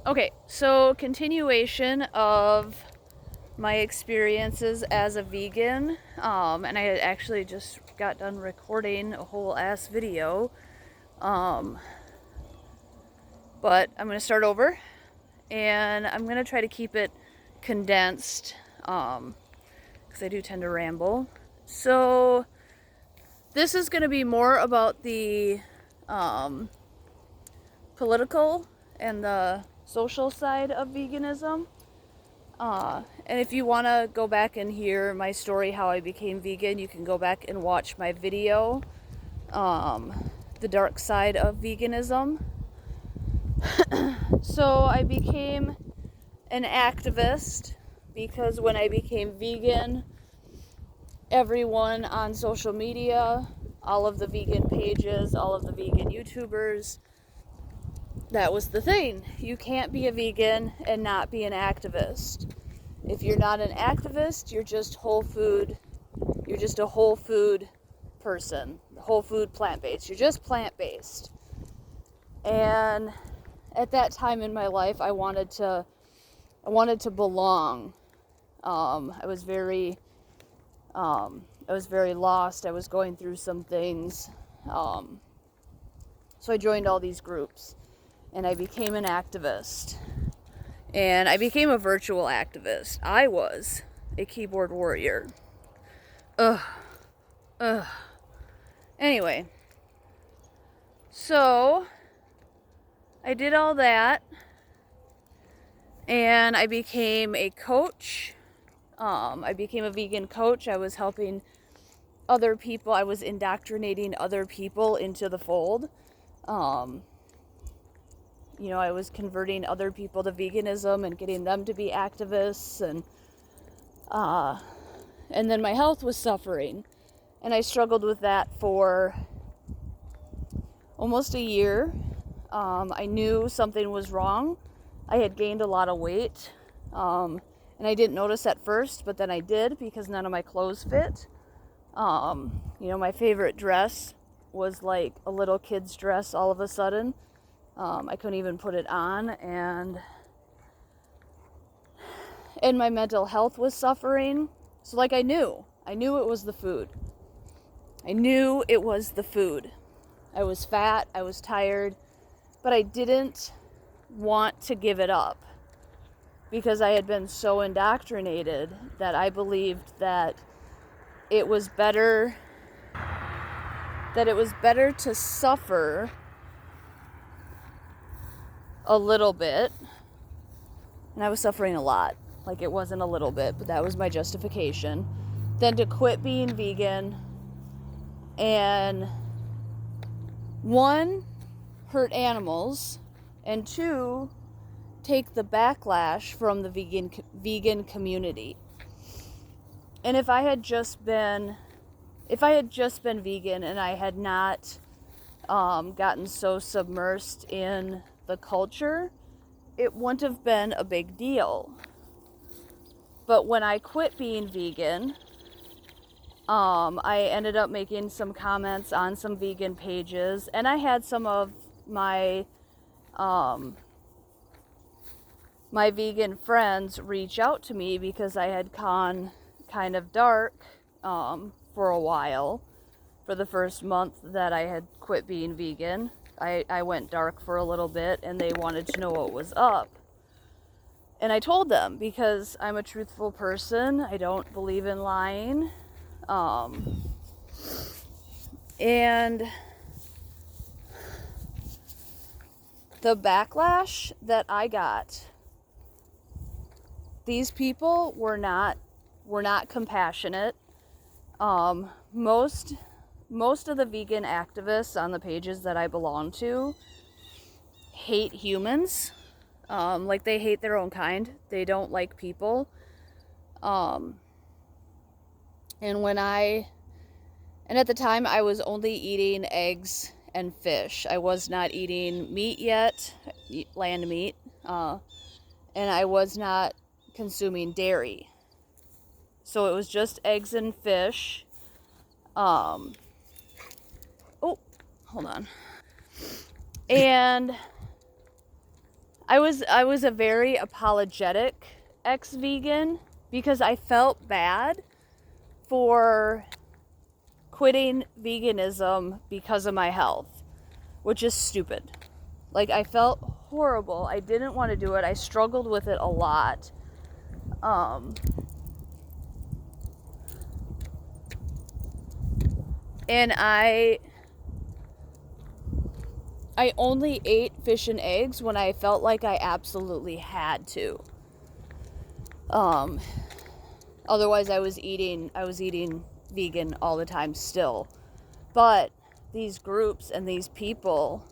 Okay, so continuation of my experiences as a vegan, and I had actually just got done recording a whole ass video, but I'm gonna start over, and I'm gonna try to keep it condensed, because I do tend to ramble. So this is gonna be more about the political and the social side of veganism. And if you want to go back and hear my story, how I became vegan, you can go back and watch my video, The Dark Side of Veganism. So I became an activist because when I became vegan, everyone on social media, all of the vegan pages, all of the vegan YouTubers, that was the thing. You can't be a vegan and not be an activist. If you're not an activist, you're just whole food. You're just a whole food person. Whole food plant-based. You're just plant-based. And at that time in my life, I wanted to belong. I was very lost. I was going through some things. So I joined all these groups and I became an activist. And I became a virtual activist. I was a keyboard warrior. Anyway, so I did all that, and I became a coach. I became a vegan coach. I was helping other people. I was indoctrinating other people into the fold. I was converting other people to veganism and getting them to be activists, and then my health was suffering, and I struggled with that for almost a year. I knew something was wrong. I had gained a lot of weight, and I didn't notice at first, but then I did because none of my clothes fit. My favorite dress was like a little kid's dress all of a sudden. I couldn't even put it on, and my mental health was suffering. So like I knew it was the food. I knew it was the food. I was fat, I was tired, but I didn't want to give it up because I had been so indoctrinated that I believed that it was better to suffer a little bit. And I was suffering a lot. Like, it wasn't a little bit, but that was my justification. Then to quit being vegan and, one, hurt animals, and two, take the backlash from the vegan community. And if I had just been vegan and I had not gotten so submersed in the culture, it wouldn't have been a big deal. But when I quit being vegan, I ended up making some comments on some vegan pages, and I had some of my my vegan friends reach out to me because I had gone kind of dark for a while. For the first month that I had quit being vegan, I went dark for a little bit, and they wanted to know what was up. And I told them because I'm a truthful person. I don't believe in lying. And the backlash that I got, these people were not compassionate. Most of the vegan activists on the pages that I belong to hate humans. Like, they hate their own kind. They don't like people. And at the time I was only eating eggs and fish. I was not eating meat yet, land meat, and I was not consuming dairy. So it was just eggs and fish. Oh, hold on. And I was a very apologetic ex-vegan because I felt bad for quitting veganism because of my health, which is stupid. Like, I felt horrible. I didn't want to do it. I struggled with it a lot. And I only ate fish and eggs when I felt like I absolutely had to. Otherwise I was eating vegan all the time still. But these groups and these people,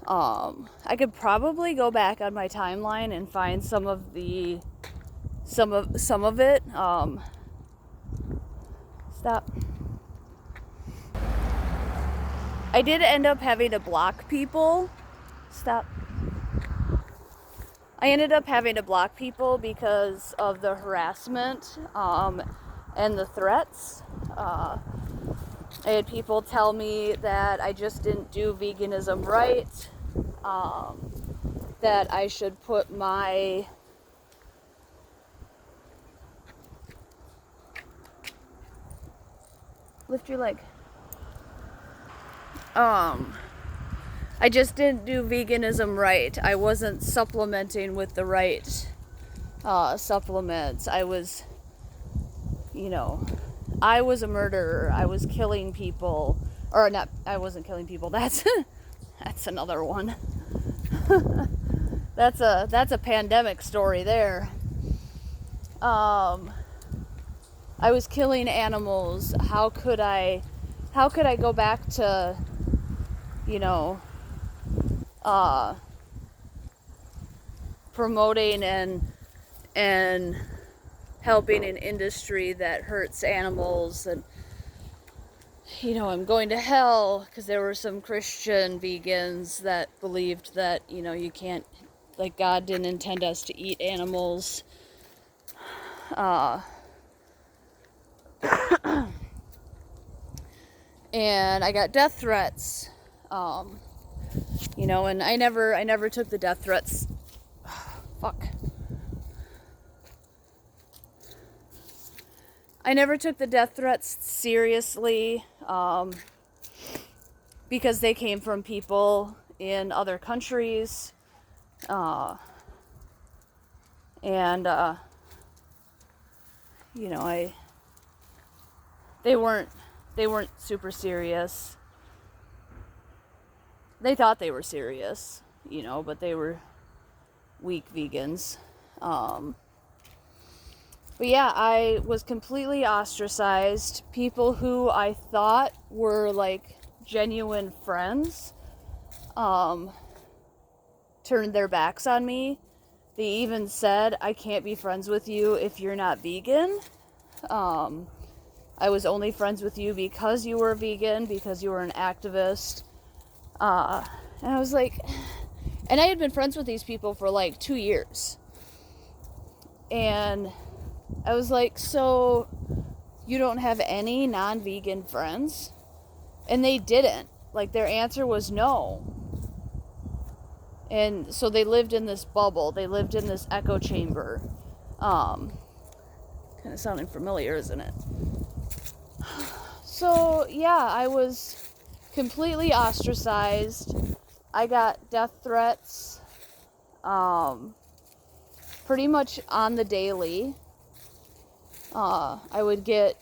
I could probably go back on my timeline and find some of it. Stop. I did end up having to block people. Stop. I ended up having to block people because of the harassment and the threats. I had people tell me that I just didn't do veganism right, that I should put my lift your leg. I just didn't do veganism right. I wasn't supplementing with the right supplements. I was a murderer. I was killing people. Or not, I wasn't killing people. That's another one. That's a pandemic story there. I was killing animals. How could I go back to, promoting and helping an industry that hurts animals? And I'm going to hell because there were some Christian vegans that believed that you can't, like, God didn't intend us to eat animals. And I got death threats, and I never took the death threats. Fuck. I never took the death threats seriously, because they came from people in other countries, and they weren't super serious. They thought they were serious, but they were weak vegans. But yeah, I was completely ostracized. People who I thought were like genuine friends turned their backs on me. They even said, I can't be friends with you if you're not vegan. I was only friends with you because you were vegan, because you were an activist. And I was like, and I had been friends with these people for like 2 years. And I was like, so you don't have any non-vegan friends? And they didn't. Like, their answer was no. And so they lived in this bubble. They lived in this echo chamber. Kind of sounding familiar, isn't it? So, yeah, I was completely ostracized. I got death threats pretty much on the daily. I would get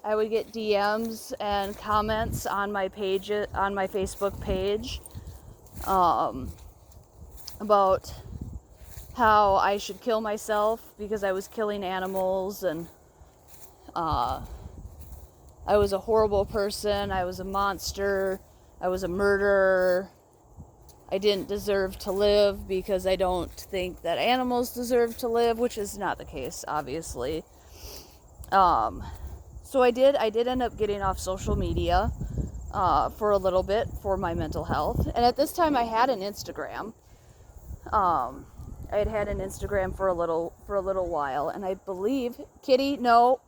DMs and comments on my page, on my Facebook page, about how I should kill myself because I was killing animals, and I was a horrible person, I was a monster, I was a murderer, I didn't deserve to live because I don't think that animals deserve to live, which is not the case, obviously. So I did end up getting off social media for a little bit for my mental health. And at this time I had an Instagram. I had an Instagram for a little while, and I believe, Kitty, no.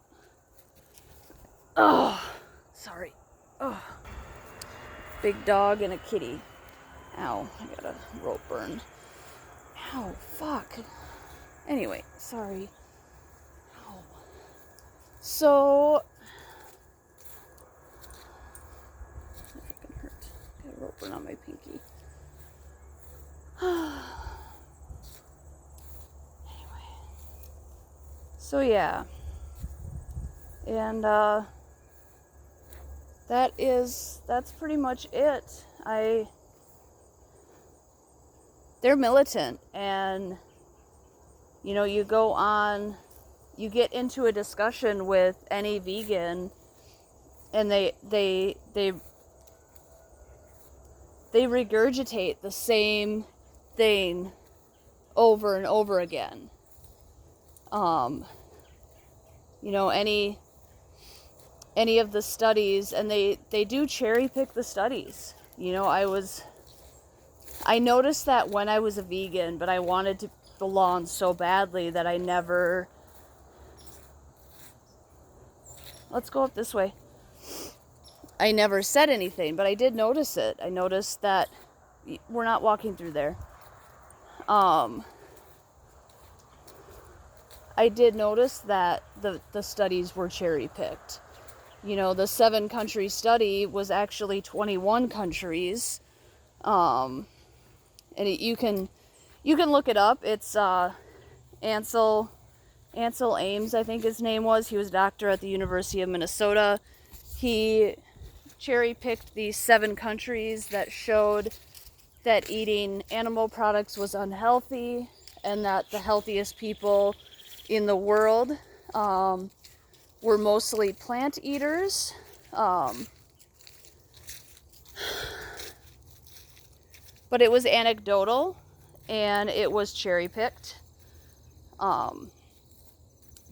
Oh, sorry. Oh. Big dog and a kitty. Ow, I got a rope burn. Ow, fuck. Anyway, sorry. Ow. So, that fucking hurt. Got a rope burn on my pinky. Anyway. So yeah. And that's pretty much it. They're militant, and you know, you get into a discussion with any vegan, and they regurgitate the same thing over and over again. You know, any of the studies, and they do cherry pick the studies. You know, I noticed that when I was a vegan, but I wanted to belong so badly that I never... Let's go up this way. I never said anything, but I did notice it. I noticed that... We're not walking through there. I did notice that the studies were cherry-picked. You know, the 7-country study was actually 21 countries. And you can look it up. It's Ansel Ames, I think his name was. He was a doctor at the University of Minnesota. He cherry-picked these 7 countries that showed that eating animal products was unhealthy, and that the healthiest people in the world were mostly plant eaters. But it was anecdotal, and it was cherry-picked,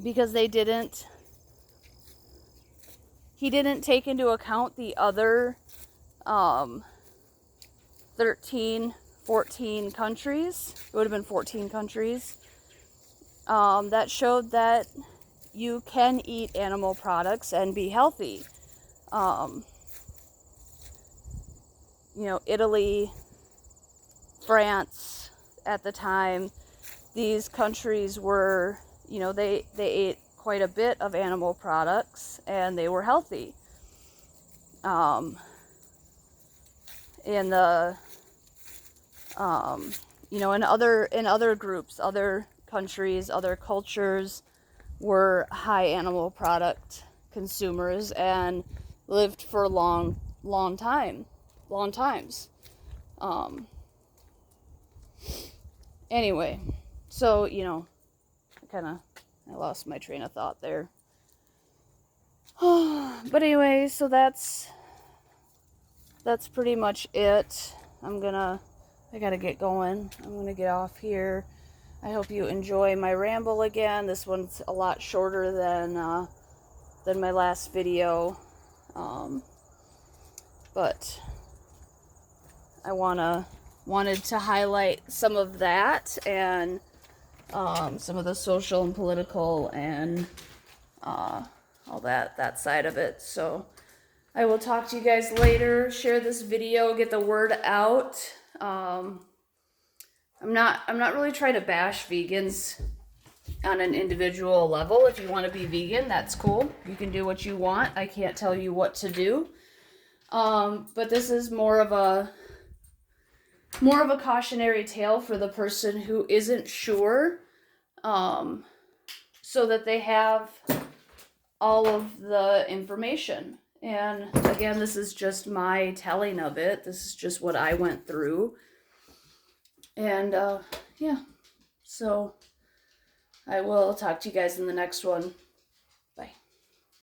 because he didn't take into account the other 13, 14 countries. It would have been 14 countries that showed that you can eat animal products and be healthy. You know, Italy, France, at the time, these countries were, you know, they ate quite a bit of animal products, and they were healthy. In the, you know, in other groups, other countries, other cultures were high animal product consumers and lived for long times. Anyway, so, you know, I lost my train of thought there. But anyway, so that's pretty much it. I gotta get going. I'm gonna get off here. I hope you enjoy my ramble again. This one's a lot shorter than my last video. But I wanted to highlight some of that, and some of the social and political and all that side of it. So I will talk to you guys later. Share this video, get the word out. I'm not really trying to bash vegans on an individual level. If you want to be vegan, that's cool. You can do what you want. I can't tell you what to do. But this is more of a cautionary tale for the person who isn't sure, so that they have all of the information. And again, this is just my telling of it. This is just what I went through. And yeah, so I will talk to you guys in the next one.